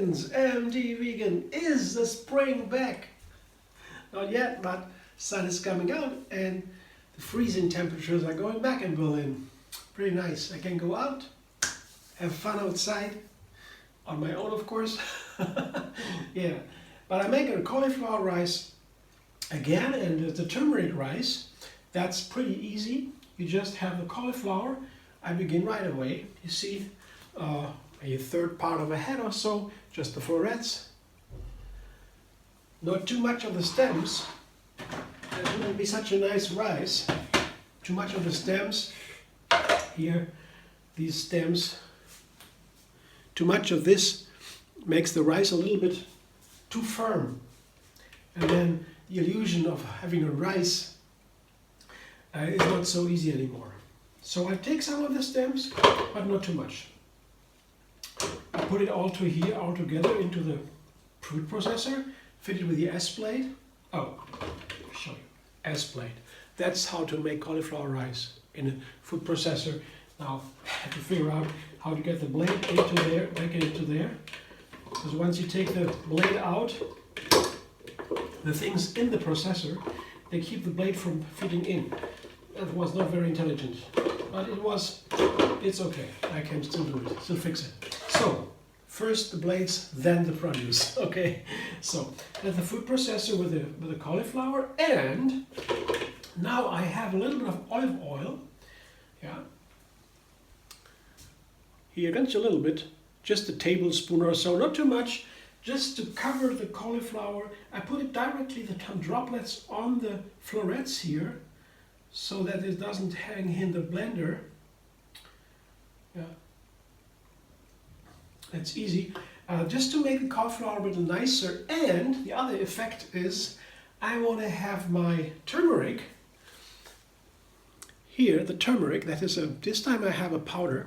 vegans, MD vegan, is the spring back? Not yet, but sun is coming out and the freezing temperatures are going back in Berlin. Pretty nice. I can go out, have fun outside, on my own of course. Yeah, but I'm making a cauliflower rice again, and the turmeric rice, that's pretty easy. You just have the cauliflower. I begin right away. You see a third part of a head or so, just the florets. Not too much of the stems. It wouldn't be such a nice rice. Too much of the stems. Here, these stems. Too much of this makes the rice a little bit too firm. And then the illusion of having a rice is not so easy anymore. So I take some of the stems, but not too much. I put it all together into the food processor, fit it with the S-blade. Oh, I'll show you. S-blade. That's how to make cauliflower rice in a food processor. Now I have to figure out how to get the blade into there, make it into there. Because once you take the blade out, the things in the processor, they keep the blade from fitting in. That was not very intelligent, but it's okay. I can still do it, still fix it. So, first the blades, then the produce. Okay, so that's the food processor with the cauliflower, and now I have a little bit of olive oil. Yeah. Here, against a little bit, just a tablespoon or so, not too much, just to cover the cauliflower. I put it directly, the droplets on the florets here, so that it doesn't hang in the blender. Yeah, that's easy. Just to make the cauliflower a bit nicer, and the other effect is I want to have my turmeric. Here, the turmeric, that is this time I have a powder,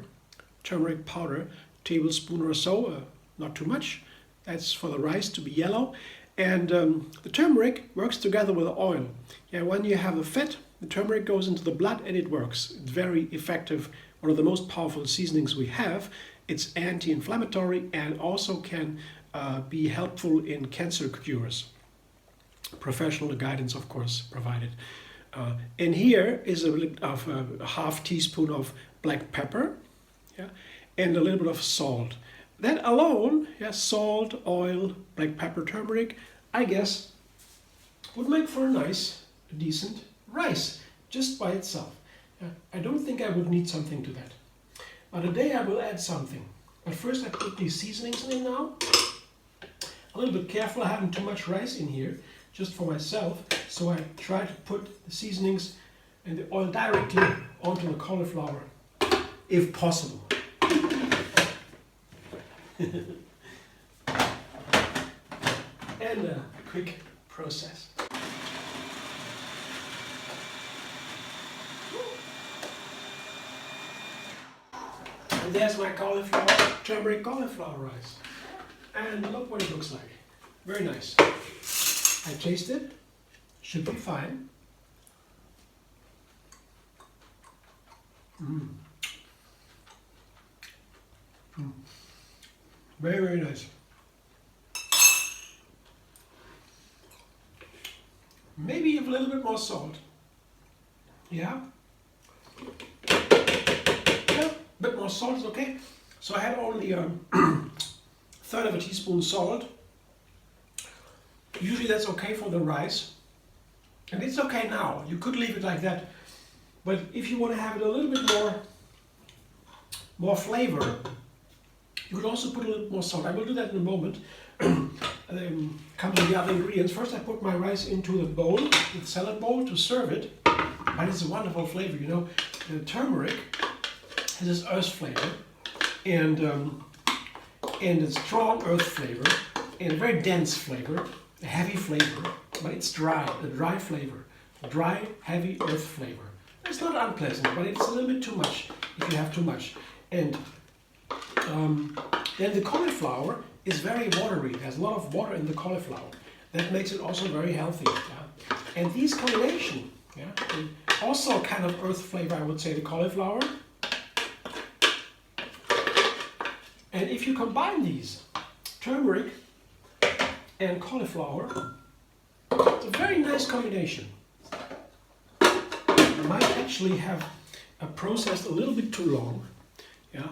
turmeric powder, tablespoon or so, not too much. That's for the rice to be yellow. And the turmeric works together with the oil. Yeah, when you have the fat, the turmeric goes into the blood and it works. It's very effective, one of the most powerful seasonings we have. It's anti-inflammatory and also can be helpful in cancer cures. Professional guidance, of course, provided. And here is a half teaspoon of black pepper, yeah, and a little bit of salt. That alone, yeah, salt, oil, black pepper, turmeric, I guess would make for a nice, decent rice just by itself. Yeah, I don't think I would need something to that. But today I will add something. But first I put these seasonings in now. A little bit careful, I haven't too much rice in here, just for myself. So I try to put the seasonings and the oil directly onto the cauliflower, if possible. And a quick process. And there's my cauliflower, turmeric cauliflower rice. And look what it looks like. Very nice. I taste it. Should be fine. Very, very nice. Maybe a little bit more salt. Yeah? Yeah, a bit more salt is okay. So I had only a third of a teaspoon salt. Usually that's okay for the rice. And it's okay now. You could leave it like that. But if you want to have it a little bit more flavor, you could also put a little more salt. I will do that in a moment. Come to the other ingredients. First I put my rice into the bowl, the salad bowl, to serve it. But it's a wonderful flavor, you know. The turmeric has this earth flavor and a strong earth flavor and a very dense flavor, a heavy flavor, but it's dry, a dry flavor, dry, heavy earth flavor. It's not unpleasant, but it's a little bit too much if you have too much. And then the cauliflower is very watery. There's a lot of water in the cauliflower. That makes it also very healthy. Yeah? And these combination, yeah, also kind of earth flavor, I would say, the cauliflower. And if you combine these, turmeric and cauliflower. It's a very nice combination. You might actually have processed a little bit too long. Yeah,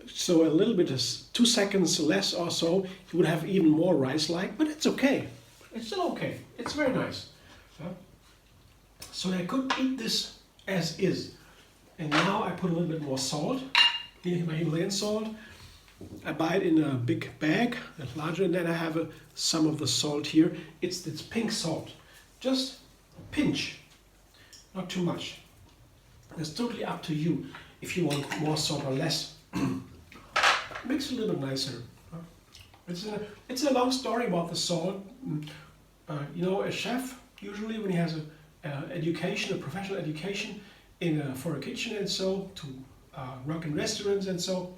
so a little bit, 2 seconds less or so, you would have even more rice-like, but it's okay. It's still okay. It's very nice. So I could eat this as is. And now I put a little bit more salt, my Himalayan salt. I buy it in a big bag, larger, and then I have some of the salt here. It's pink salt. Just a pinch, not too much. It's totally up to you if you want more salt or less. Makes it a little bit nicer. It's a long story about the salt. You know, a chef, usually when he has a professional education for a kitchen and so, to work in restaurants and so,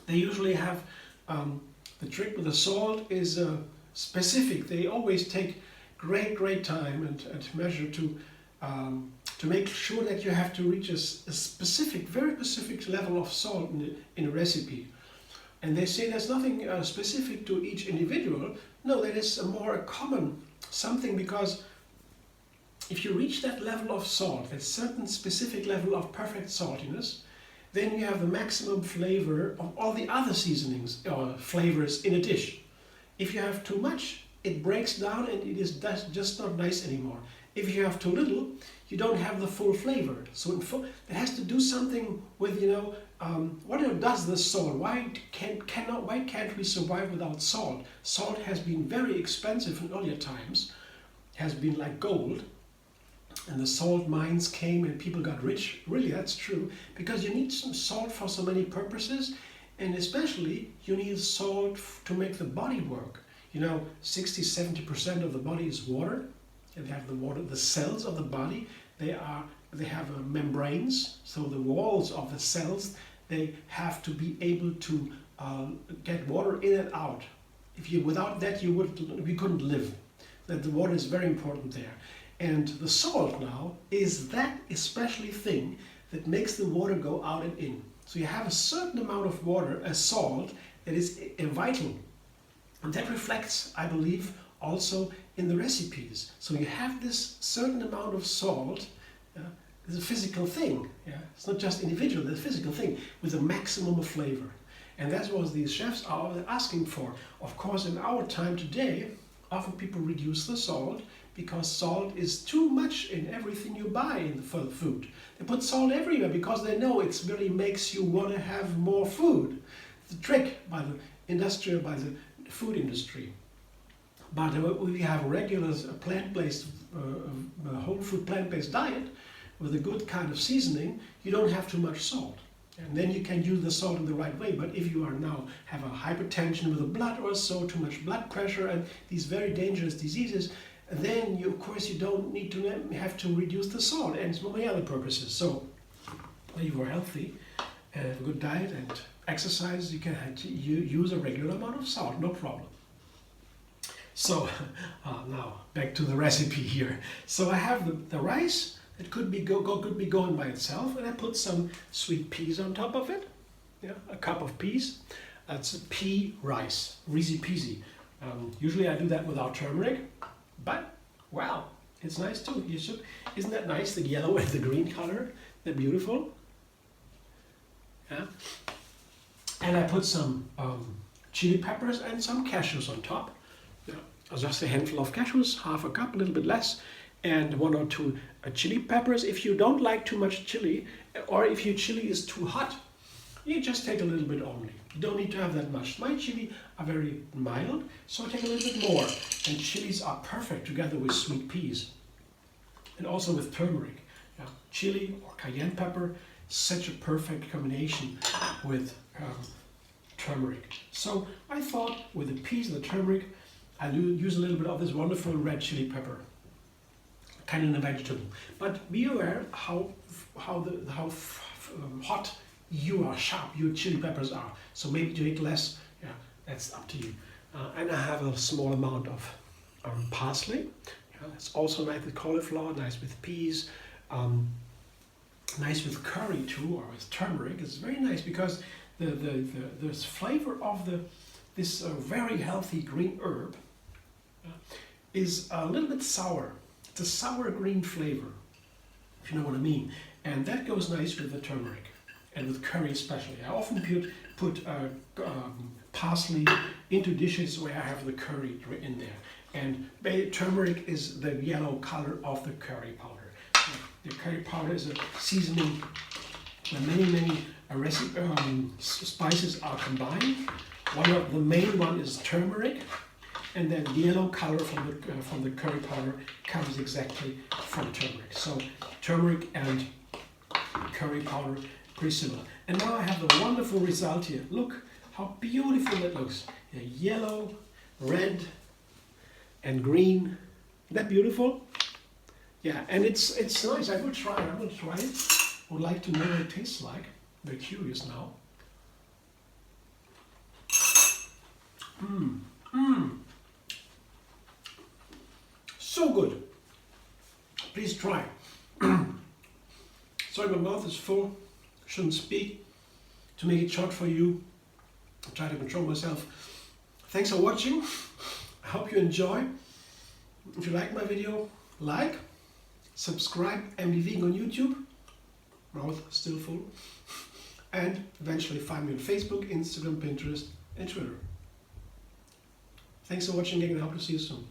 they usually have, the trick with the salt is specific. They always take great time and measure to make sure that you have to reach a specific, very specific level of salt in a recipe. And they say there's nothing specific to each individual. No, that is a more common something, because if you reach that level of salt, that certain specific level of perfect saltiness, then you have the maximum flavor of all the other seasonings or flavors in a dish. If you have too much, it breaks down and it is just not nice anymore. If you have too little, you don't have the full flavor. So it has to do something with, you know, what does the salt? Why can't we survive without salt? Salt has been very expensive in earlier times, has been like gold. And the salt mines came and people got rich. Really, that's true, because you need some salt for so many purposes, and especially you need salt to make the body work. You know, 60–70% of the body is water, and they have the water. The cells of the body, they have membranes, so the walls of the cells, they have to be able to get water in and out. Without that, we couldn't live. That the water is very important there. And the salt now is that especially thing that makes the water go out and in. So you have a certain amount of water, a salt, that is vital. And that reflects, I believe, also in the recipes. So you have this certain amount of salt. It's a physical thing. Yeah? It's not just individual, it's a physical thing with a maximum of flavor. And that's what these chefs are asking for. Of course, in our time today, often people reduce the salt, because salt is too much in everything you buy for the food. They put salt everywhere because they know it really makes you want to have more food. It's a trick by the food industry. But we have a regular plant-based, whole food plant-based diet with a good kind of seasoning. You don't have too much salt. And then you can use the salt in the right way. But if you are now have a hypertension with the blood or so, too much blood pressure and these very dangerous diseases, then of course you don't need to have to reduce the salt and for many other purposes. So when you are healthy and have a good diet and exercise, you can use a regular amount of salt, no problem. So now back to the recipe here. So I have the rice. It could be going by itself, and I put some sweet peas on top of it. Yeah, a cup of peas. That's a pea rice, easy peasy. Usually I do that without turmeric, but wow, it's nice too. Isn't that nice? The yellow and the green color, they're beautiful. Yeah. And I put some chili peppers and some cashews on top. Yeah. Just a handful of cashews, half a cup, a little bit less. And 1 or 2 chili peppers. If you don't like too much chili, or if your chili is too hot, you just take a little bit only. You don't need to have that much. My chili are very mild, so I take a little bit more. And chilies are perfect together with sweet peas. And also with turmeric. Yeah. Chili or cayenne pepper, such a perfect combination with turmeric. So I thought with the peas and the turmeric, I'll use a little bit of this wonderful red chili pepper. Kind of a vegetable, but be aware how hot sharp your chili peppers are. So maybe to eat less, yeah, that's up to you. And I have a small amount of parsley. Yeah, it's also nice with cauliflower, nice with peas, nice with curry too, or with turmeric. It's very nice because the flavor of the this very healthy green herb is a little bit sour. It's a sour green flavor, if you know what I mean. And that goes nice with the turmeric and with curry especially. I often put parsley into dishes where I have the curry in there. And turmeric is the yellow color of the curry powder. The curry powder is a seasoning where many spices are combined. One of the main one is turmeric, and then yellow color from the curry powder comes exactly from turmeric. So turmeric and curry powder, pretty similar. And now I have the wonderful result here. Look how beautiful it looks. Yellow, red, and green. Isn't that beautiful? Yeah, and it's nice. I will try it. Would like to know what it tastes like. Very curious now. So good. Please try. Sorry, my mouth is full. Shouldn't speak. To make it short for you, I try to control myself. Thanks for watching. I hope you enjoy. If you like my video, like, subscribe, MD Vegan on YouTube. Mouth still full. And eventually find me on Facebook, Instagram, Pinterest, and Twitter. Thanks for watching again, and I hope to see you soon.